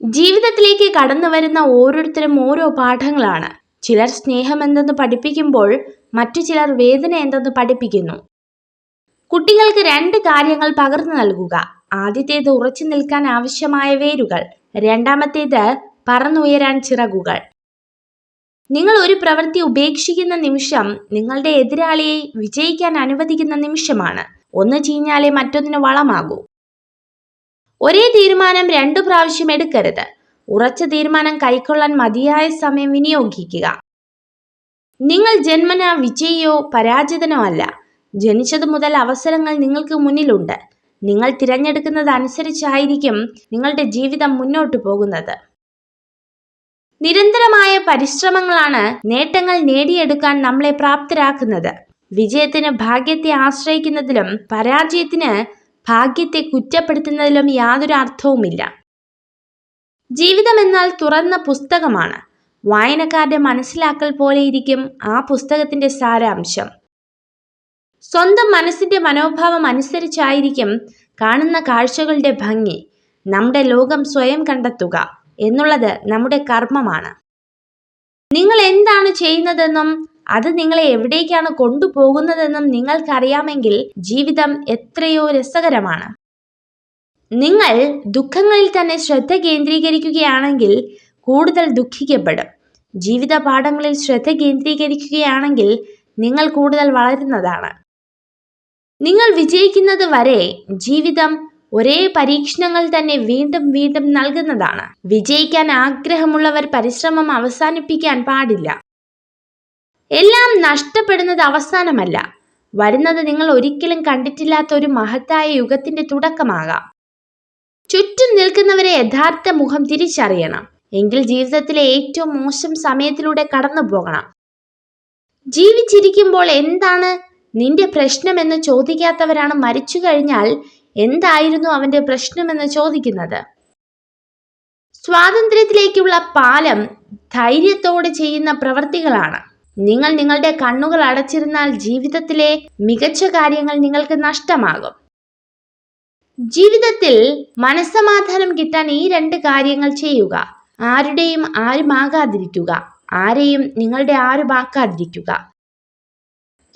ജീവിതത്തിലേക്ക് കടന്നു വരുന്ന ഓരോരുത്തരും ഓരോ പാഠങ്ങളാണ്. ചിലർ സ്നേഹം എന്തെന്ന് പഠിപ്പിക്കുമ്പോൾ മറ്റു ചിലർ വേദന എന്തെന്ന് പഠിപ്പിക്കുന്നു. കുട്ടികൾക്ക് രണ്ട് കാര്യങ്ങൾ പകർന്നു നൽകുക. ആദ്യത്തേത് ഉറച്ചു നിൽക്കാൻ ആവശ്യമായ വേരുകൾ, രണ്ടാമത്തേത് പറന്നുയരാൻ ചിറകുകൾ. നിങ്ങൾ ഒരു പ്രവൃത്തി ഉപേക്ഷിക്കുന്ന നിമിഷം നിങ്ങളുടെ എതിരാളിയെ വിജയിക്കാൻ അനുവദിക്കുന്ന നിമിഷമാണ്. ഒന്ന് ചീഞ്ഞാലേ മറ്റൊന്നിന് വളമാകൂ. ഒരേ തീരുമാനം 2 പ്രാവശ്യം എടുക്കരുത്. ഉറച്ച തീരുമാനം കൈക്കൊള്ളാൻ മതിയായ സമയം വിനിയോഗിക്കുക. നിങ്ങൾ ജന്മനാ വിജയിയോ പരാജിതനോ അല്ല. ജനിച്ചതു മുതൽ അവസരങ്ങൾ നിങ്ങൾക്ക് മുന്നിലുണ്ട്. നിങ്ങൾ തിരഞ്ഞെടുക്കുന്നത് അനുസരിച്ചായിരിക്കും നിങ്ങളുടെ ജീവിതം മുന്നോട്ടു പോകുന്നത്. നിരന്തരമായ പരിശ്രമങ്ങളാണ് നേട്ടങ്ങൾ നേടിയെടുക്കാൻ നമ്മളെ പ്രാപ്തരാക്കുന്നത്. വിജയത്തിന് ഭാഗ്യത്തെ ആശ്രയിക്കുന്നതിലും പരാജയത്തിന് ഭാഗ്യത്തെ കുറ്റപ്പെടുത്തുന്നതിലും യാതൊരു അർത്ഥവുമില്ല. ജീവിതം എന്നാൽ തുറന്ന പുസ്തകമാണ്. വായനക്കാരുടെ മനസ്സിലാക്കൽ പോലെയിരിക്കും ആ പുസ്തകത്തിന്റെ സാരാംശം. സ്വന്തം മനസ്സിന്റെ മനോഭാവം അനുസരിച്ചായിരിക്കും കാണുന്ന കാഴ്ചകളുടെ ഭംഗി. നമ്മുടെ ലോകം സ്വയം കണ്ടെത്തുക എന്നുള്ളത് നമ്മുടെ കർമ്മമാണ്. നിങ്ങൾ എന്താണ് ചെയ്യുന്നതെന്നും അത് നിങ്ങളെ എവിടേക്കാണ് കൊണ്ടുപോകുന്നതെന്നും നിങ്ങൾക്കറിയാമെങ്കിൽ ജീവിതം എത്രയോ രസകരമാണ്. നിങ്ങൾ ദുഃഖങ്ങളിൽ തന്നെ ശ്രദ്ധ കേന്ദ്രീകരിക്കുകയാണെങ്കിൽ കൂടുതൽ ദുഃഖിക്കപ്പെടും. ജീവിത പാഠങ്ങളിൽ ശ്രദ്ധ കേന്ദ്രീകരിക്കുകയാണെങ്കിൽ നിങ്ങൾ കൂടുതൽ വളരുന്നതാണ്. നിങ്ങൾ വിജയിക്കുന്നത് വരെ ജീവിതം ഒരേ പരീക്ഷണങ്ങൾ തന്നെ വീണ്ടും വീണ്ടും നൽകുന്നതാണ്. വിജയിക്കാൻ ആഗ്രഹമുള്ളവർ പരിശ്രമം അവസാനിപ്പിക്കാൻ പാടില്ല. എല്ലാം നഷ്ടപ്പെടുന്നത് അവസാനമല്ല, വരുന്നത് നിങ്ങൾ ഒരിക്കലും കണ്ടിട്ടില്ലാത്ത ഒരു മഹത്തായ യുഗത്തിന്റെ തുടക്കമാകാം. ചുറ്റും നിൽക്കുന്നവരെ യഥാർത്ഥ മുഖം തിരിച്ചറിയണം. എങ്കിൽ ജീവിതത്തിലെ ഏറ്റവും മോശം സമയത്തിലൂടെ കടന്നു പോകണം. ജീവിച്ചിരിക്കുമ്പോൾ എന്താണ് നിന്റെ പ്രശ്നമെന്ന് ചോദിക്കാത്തവരാണ് മരിച്ചു കഴിഞ്ഞാൽ എന്തായിരുന്നു അവന്റെ പ്രശ്നമെന്ന് ചോദിക്കുന്നത്. സ്വാതന്ത്ര്യത്തിലേക്കുള്ള പാലം ധൈര്യത്തോടെ ചെയ്യുന്ന പ്രവൃത്തികളാണ്. നിങ്ങൾ നിങ്ങളുടെ കണ്ണുകൾ അടച്ചിരുന്നാൽ ജീവിതത്തിലെ മികച്ച കാര്യങ്ങൾ നിങ്ങൾക്ക് നഷ്ടമാകും. ജീവിതത്തിൽ മനസ്സമാധാനം കിട്ടാൻ ഈ 2 കാര്യങ്ങൾ ചെയ്യുക. ആരുടെയും ആരുമാകാതിരിക്കുക, ആരെയും നിങ്ങളുടെ ആരുമാക്കാതിരിക്കുക.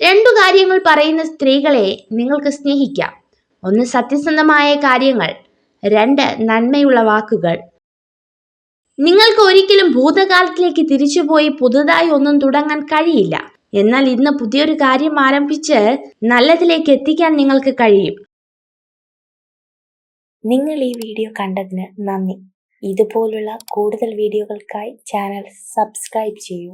2 കാര്യങ്ങൾ പറയുന്ന സ്ത്രീകളെ നിങ്ങൾക്ക് സ്നേഹിക്കാം. 1 സത്യസന്ധമായ കാര്യങ്ങൾ, 2 നന്മയുള്ള വാക്കുകൾ. നിങ്ങൾക്ക് ഒരിക്കലും ഭൂതകാലത്തിലേക്ക് തിരിച്ചുപോയി പുതുതായി ഒന്നും തുടങ്ങാൻ കഴിയില്ല. എന്നാൽ ഇന്ന് പുതിയൊരു കാര്യം ആരംഭിച്ച് നല്ലതിലേക്ക് എത്തിക്കാൻ നിങ്ങൾക്ക് കഴിയും. നിങ്ങൾ ഈ വീഡിയോ കണ്ടതിന് നന്ദി. ഇതുപോലുള്ള കൂടുതൽ വീഡിയോകൾക്കായി ചാനൽ സബ്സ്ക്രൈബ് ചെയ്യൂ.